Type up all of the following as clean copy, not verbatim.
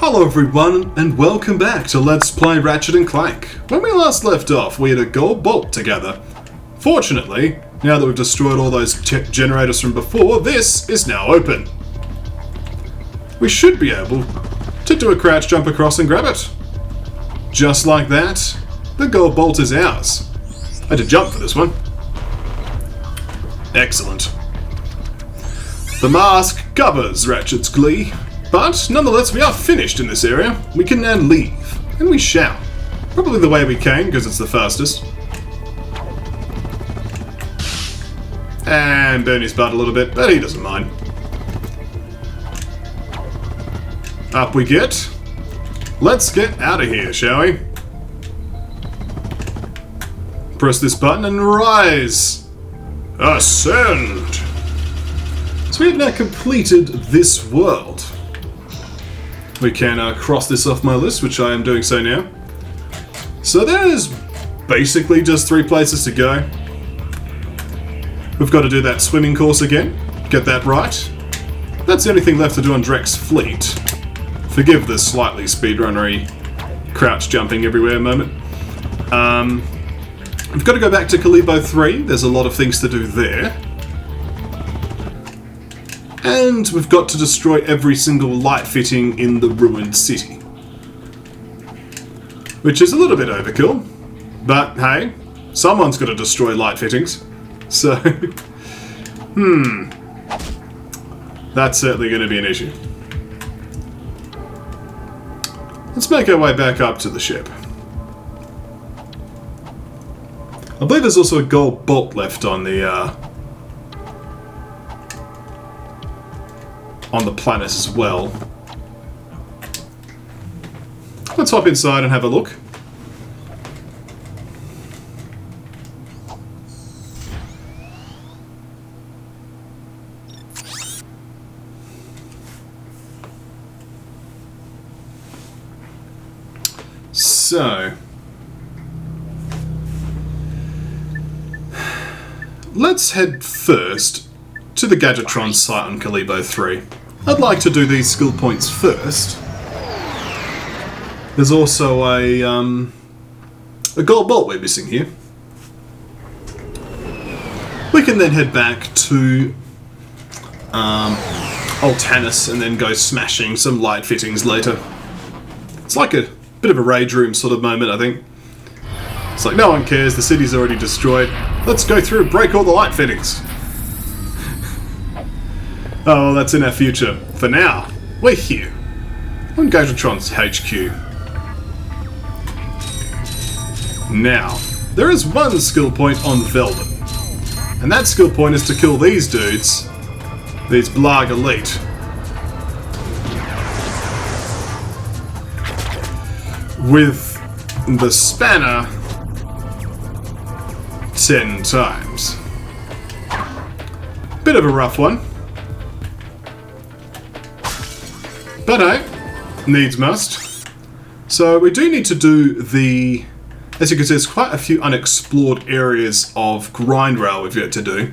Hello everyone, and welcome back to Let's Play Ratchet & Clank. When we last left off, we had a gold bolt together. Fortunately, now that we've destroyed all those generators from before, this is now open. We should be able to do a crouch jump across and grab it. Just like that, the gold bolt is ours. I had to jump for this one. Excellent. The mask covers Ratchet's glee. But, nonetheless, we are finished in this area. We can now leave. And we shall. Probably the way we came, because it's the fastest. And burn his butt a little bit, but he doesn't mind. Up we get. Let's get out of here, shall we? Press this button and rise. Ascend! So we have now completed this world. We can cross this off my list, which I am doing so now. So there's basically just 3 places to go. We've got to do that swimming course again. Get that right. That's the only thing left to do on Drek's fleet. Forgive the slightly speedrunnery crouch jumping everywhere moment. We've got to go back to Kalibo 3. There's a lot of things to do there. And we've got to destroy every single light fitting in the ruined city. Which is a little bit overkill. But hey, someone's got to destroy light fittings. So, that's certainly going to be an issue. Let's make our way back up to the ship. I believe there's also a gold bolt left on the planet as well. Let's hop inside and have a look. So, let's head first to the Gadgetron site on Kalibo 3. I'd like to do these skill points first. There's also a gold bolt we're missing here. We can then head back to Altanis and then go smashing some light fittings later. It's like a bit of a rage room sort of moment, I think. It's like, no one cares, the city's already destroyed. Let's go through and break all the light fittings. Oh, that's in our future. For now, we're here on Gadgetron's HQ. Now, there is one skill point on Velden. And that skill point is to kill these dudes, these Blag Elite. With the spanner 10 times. Bit of a rough one. But hey, needs must. So we do need to do the... As you can see, there's quite a few unexplored areas of grind rail we've yet to do.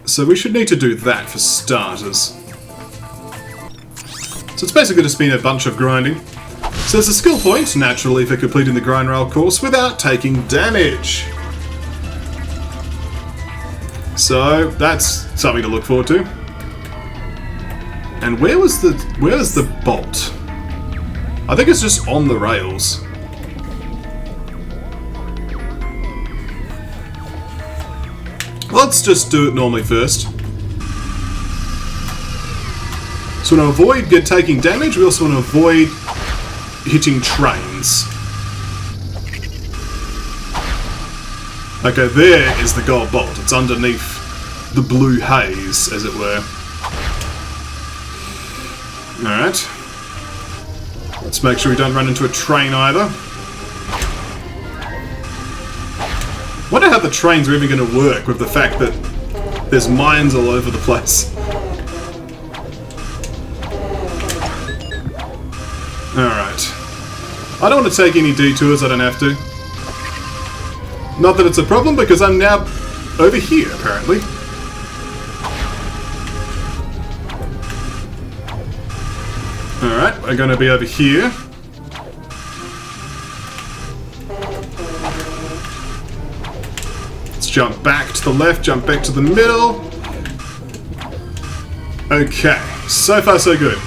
So we should need to do that for starters. So it's basically just been a bunch of grinding. So there's a skill point, naturally, for completing the grind rail course without taking damage. So that's something to look forward to. And where was the bolt? I think it's just on the rails. Let's just do it normally first. So we want to avoid taking damage, we also want to avoid hitting trains. Okay, there is the gold bolt. It's underneath the blue haze, as it were. Alright. Let's make sure we don't run into a train either. Wonder how the trains are even going to work with the fact that there's mines all over the place. Alright. I don't want to take any detours, I don't have to. Not that it's a problem, because I'm now over here, apparently. Alright. we're going to be over here. Let's jump back to the left, jump back to the middle. Okay, so far so good.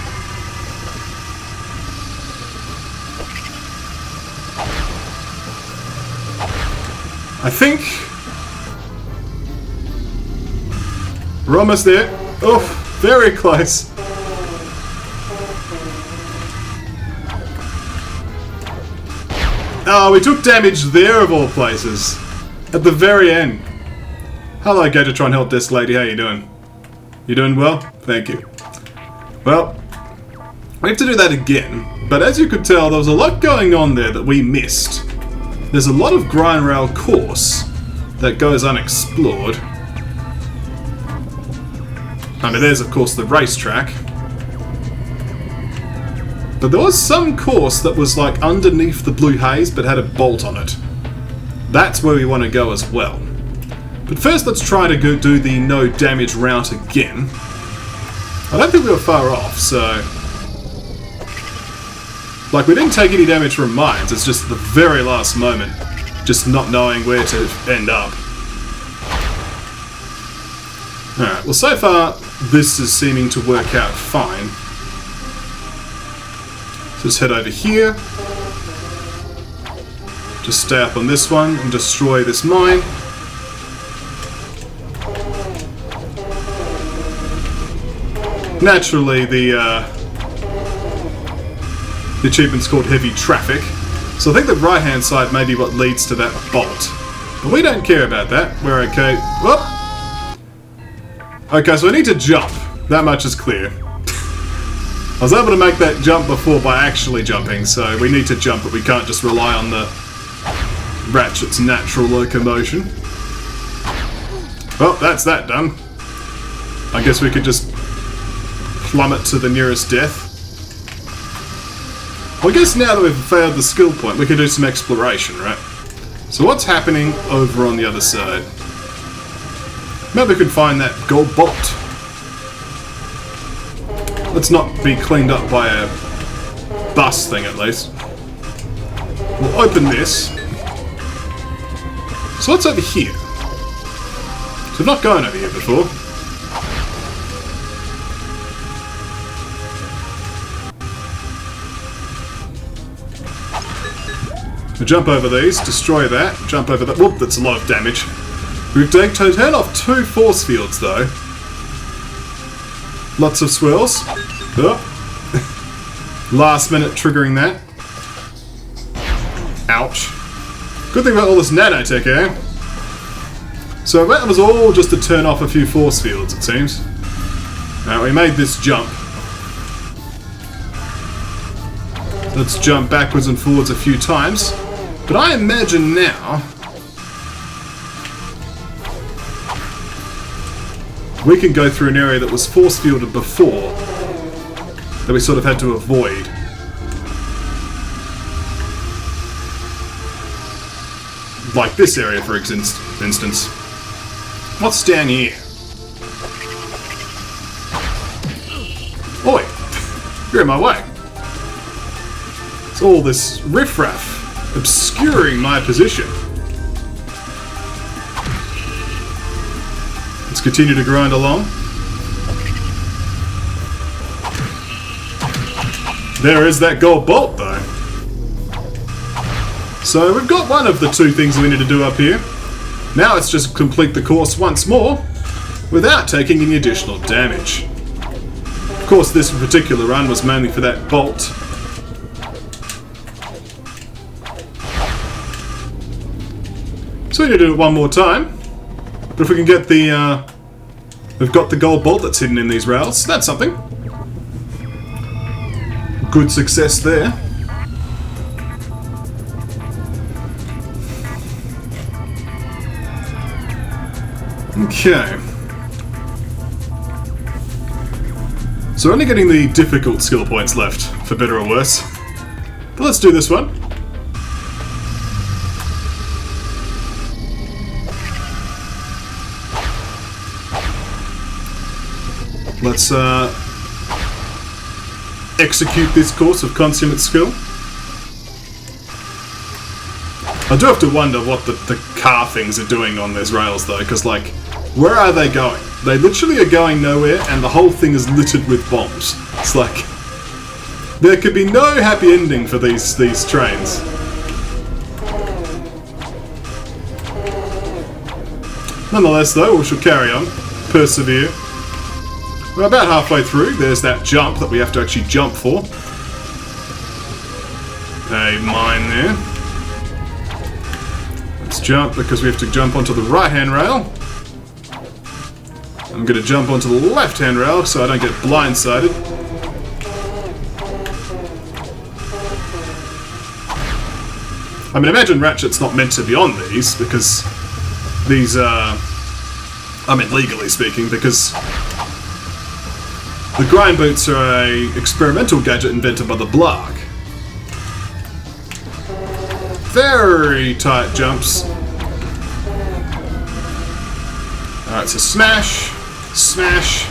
I think we're almost there. Oh, very close. Oh, we took damage there of all places. At the very end. Hello, Gadgetron help desk lady. How you doing? You doing well? Thank you. Well, we have to do that again. But as you could tell, there was a lot going on there that we missed. There's a lot of grind rail course that goes unexplored. I mean, there's of course the racetrack. But there was some course that was like underneath the blue haze but had a bolt on it. That's where we want to go as well. But first let's try to go do the no damage route again. I don't think we were far off, so... Like, we didn't take any damage from mines, it's just the very last moment, just not knowing where to end up. Alright, well so far, this is seeming to work out fine. So just head over here. Just stay up on this one and destroy this mine. Naturally, the achievement's called Heavy Traffic, so I think the right-hand side may be what leads to that bolt. But we don't care about that. We're okay. Whoop! Okay, so I need to jump. That much is clear. I was able to make that jump before by actually jumping, so we need to jump, but we can't just rely on the Ratchet's natural locomotion. Well, that's that done. I guess we could just plummet to the nearest death. Well, I guess now that we've failed the skill point, we can do some exploration, right? So what's happening over on the other side? Maybe we could find that gold bolt. Let's not be cleaned up by a bus thing, at least. We'll open this. So what's over here? So we've not gone over here before. We jump over these, destroy that, jump over that. Whoop, that's a lot of damage. We've turned off 2 force fields though. Lots of swirls. Oh. Last minute triggering that. Ouch. Good thing about all this nanotech, eh? So that was all just to turn off a few force fields, it seems. Now we made this jump. Let's jump backwards and forwards a few times. But I imagine now we can go through an area that was force fielded before that we sort of had to avoid. Like this area, for instance. What's down here? Oi! You're in my way. It's all this riffraff obscuring my position. Let's continue to grind along. There is that gold bolt though. So we've got one of the 2 things we need to do up here. Now it's just complete the course once more without taking any additional damage. Of course this particular run was mainly for that bolt. So we need to do it one more time. But if we can get the, we've got the gold bolt that's hidden in these rails. That's something. Good success there. Okay. So we're only getting the difficult skill points left, for better or worse. But let's do this one. Let's execute this course with consummate skill. I do have to wonder what the car things are doing on these rails though, because like, where are they going? They literally are going nowhere and the whole thing is littered with bombs. It's like, there could be no happy ending for these trains. Nonetheless though, we shall carry on, persevere. We're about halfway through. There's that jump that we have to actually jump for. A mine there. Let's jump because we have to jump onto the right-hand rail. I'm going to jump onto the left-hand rail so I don't get blindsided. I mean, imagine Ratchet's not meant to be on these because these are... I mean, legally speaking, because the grind boots are an experimental gadget invented by the Blarg. Very tight jumps. Alright, so smash, smash,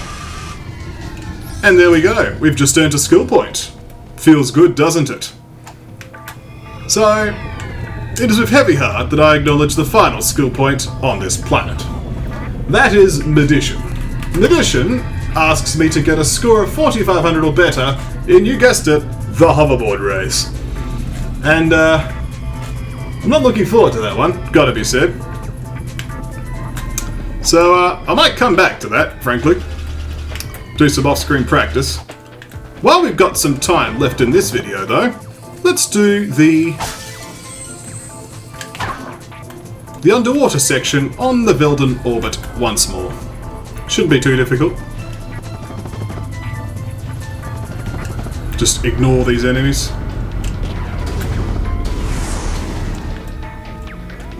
and there we go. We've just earned a skill point. Feels good, doesn't it? So, it is with heavy heart that I acknowledge the final skill point on this planet. That is Medition. Medition asks me to get a score of 4,500 or better in, you guessed it, the hoverboard race. And, I'm not looking forward to that one, gotta be said. So, I might come back to that, frankly. Do some off-screen practice. While we've got some time left in this video, though, let's do the underwater section on the Velden orbit once more. Shouldn't be too difficult. Just ignore these enemies.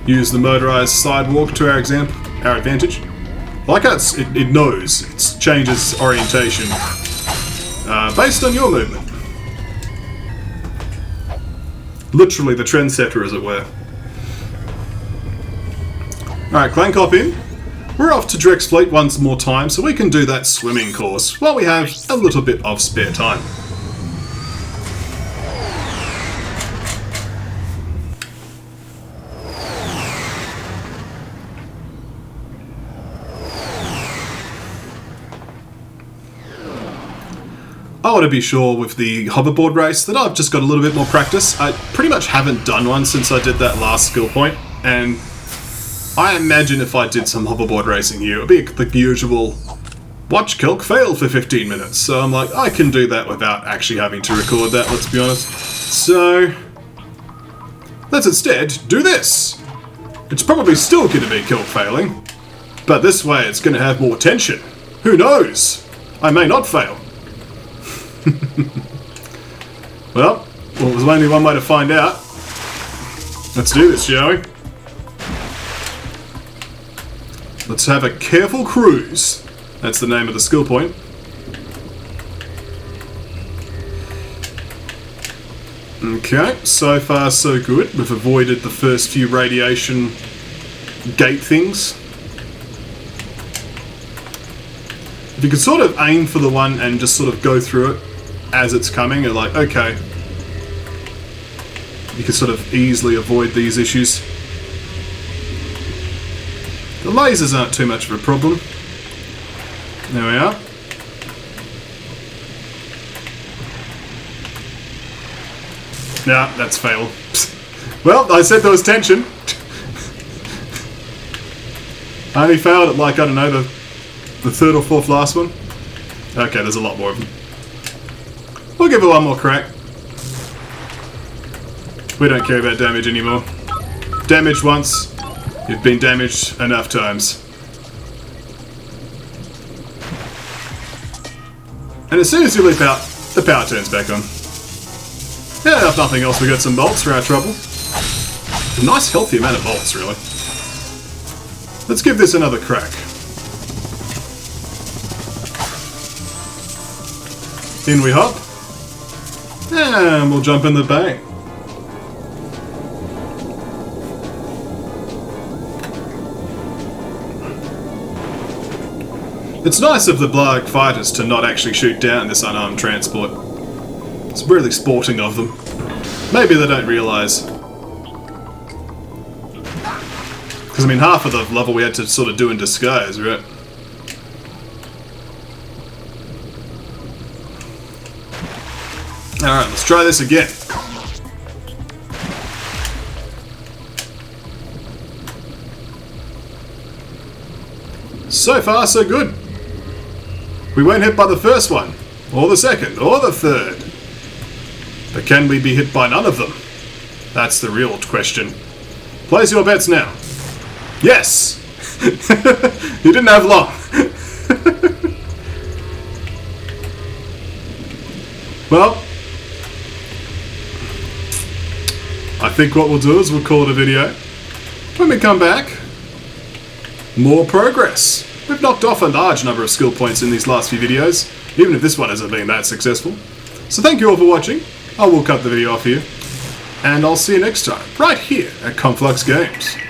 Use the motorized sidewalk to our advantage. I like how it knows, it changes orientation based on your movement. Literally the trendsetter, as it were. Alright, Clank hop in. We're off to Drex Fleet once more time so we can do that swimming course while we have a little bit of spare time. I want to be sure with the hoverboard race that I've just got a little bit more practice. I pretty much haven't done one since I did that last skill point, and I imagine if I did some hoverboard racing here, it would be the usual watch Kelk fail for 15 minutes. So I'm like, I can do that without actually having to record that, let's be honest. So let's instead do this. It's probably still going to be Kelk failing, but this way it's going to have more tension. Who knows? I may not fail. Well, there's only one way to find out. Let's do this, shall we? Let's have a careful cruise. That's the name of the skill point. Okay, so far so good. We've avoided the first few radiation gate things. If you could sort of aim for the one and just sort of go through it as it's coming, you're like, okay. You can sort of easily avoid these issues. The lasers aren't too much of a problem. There we are. Nah, that's fail. Well, I said there was tension. I only failed at like, I don't know, the third or fourth last one. Okay, there's a lot more of them. We'll give it one more crack. We don't care about damage anymore. Damaged once, you've been damaged enough times. And as soon as you leap out, the power turns back on. Yeah, if nothing else, we got some bolts for our trouble. A nice healthy amount of bolts, really. Let's give this another crack. In we hop. And we'll jump in the bay. It's nice of the Blarg fighters to not actually shoot down this unarmed transport. It's really sporting of them. Maybe they don't realise. Because, I mean, half of the level we had to sort of do in disguise, right? Alright, let's try this again. So far, so good. We weren't hit by the first one, or the second, or the third. But can we be hit by none of them? That's the real question. Place your bets now. Yes! You didn't have long. Well, I think what we'll do is we'll call it a video. When we come back, more progress. We've knocked off a large number of skill points in these last few videos, even if this one hasn't been that successful. So thank you all for watching. I will cut the video off here, and I'll see you next time, right here at KonfluxGames.